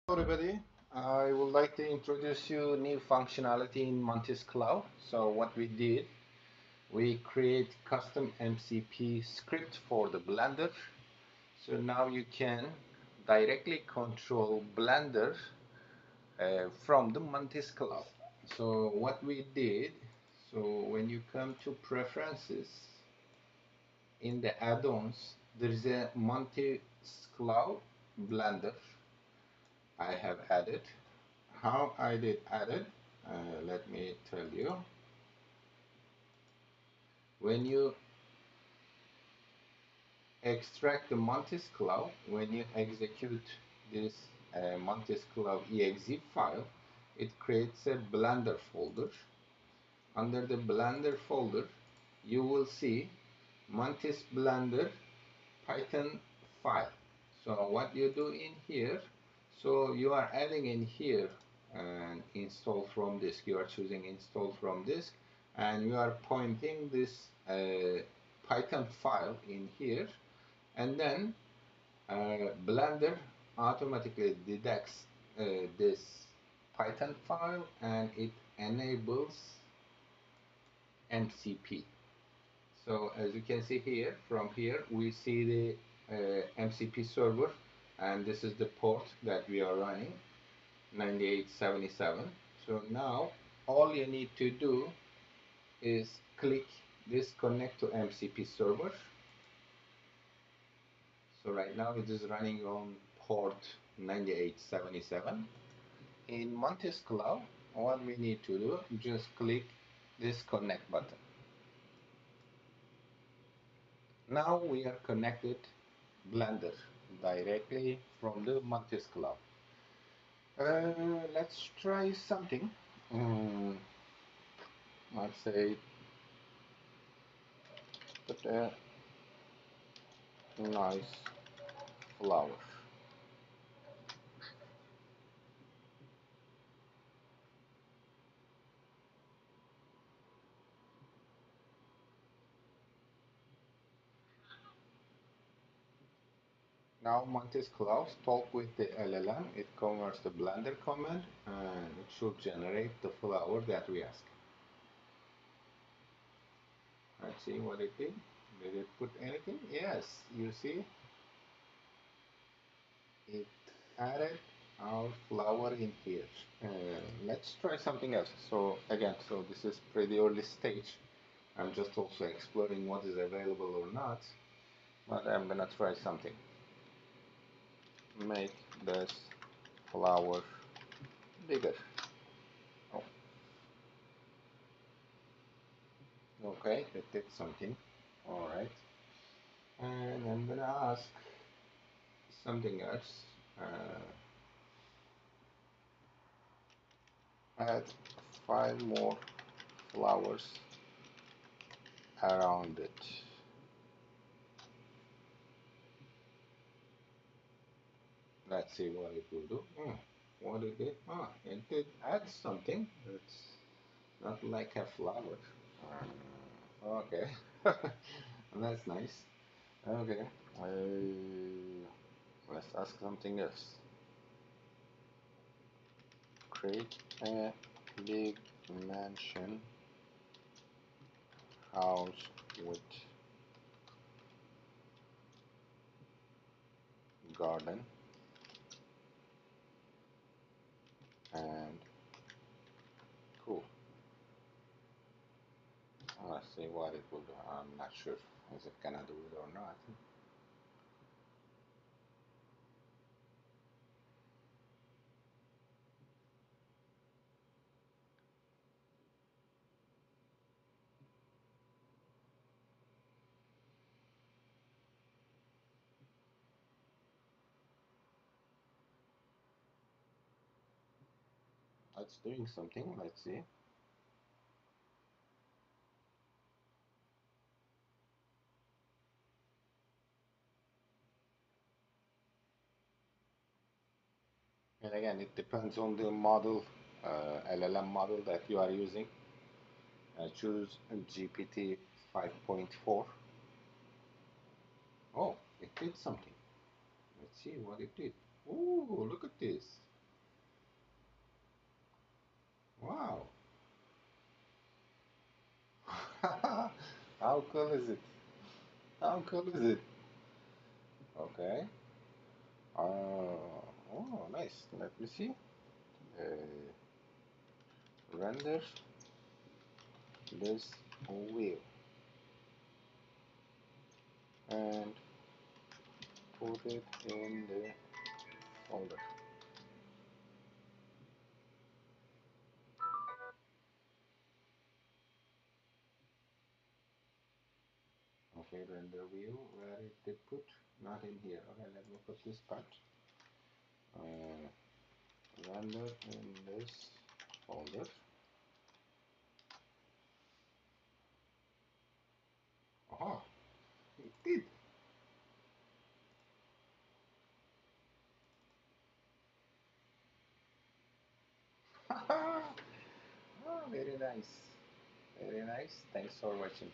Hello everybody, I would like to introduce you new functionality in MantisClaw. So what we did, we create custom MCP script for the Blender. So now you can directly control Blender from the MantisClaw. So what we did, so when you come to preferences in the add-ons, there is a MantisClaw Blender I have added. How I did add it, let me tell you. When you extract the MantisClaw, when you execute this MantisClaw exe file, it creates a Blender folder. Under the Blender folder, you will see Mantis Blender Python file. So what you do in here, so you are adding in here and install from disk. You are choosing install from disk, and you are pointing this Python file in here, and then Blender automatically detects this Python file and it enables MCP. So as you can see here, from here we see the MCP server, and this is the port that we are running, 9877. So now all you need to do is click this connect to MCP server. So right now it is running on port 9877. In MantisClaw, what we need to do, just click this connect button. Now we are connected Blender directly from the MantisClaw. Let's try something. Um, let's say put a nice flower. Now MantisClaw talk with the LLM. It converts the Blender command and it should generate the flower that we ask. Let's see what it did. Did it put anything? Yes, you see, it added our flower in here. Uh, let's try something else. So again, so this is pretty early stage. I'm just also exploring what is available or not, but I'm gonna try something. Make this flower bigger. Oh, okay, it did something. All right, and I'm gonna ask something else. Add 5 more flowers around it. Let's see what it will do. What it did? It did add something. It's not like a flower. Okay, that's nice. Okay, let's ask something else. Create a big mansion house with garden and cool. Let's see what it will do. I'm not sure is it gonna do it or not. It's doing something. Let's see. And again, it depends on the model, LLM model that you are using. Choose GPT 5.4. Oh, it did something. Let's see what it did. Ooh, look at this. How cool is it? How cool is it? Okay. Oh, nice. Let me see. Render this wheel and put it in the folder. Okay, render view. Where it did put? Not in here. Okay, let me put this part. Uh, Render in this folder. Oh, it did. Oh, very nice. Very nice. Thanks for watching.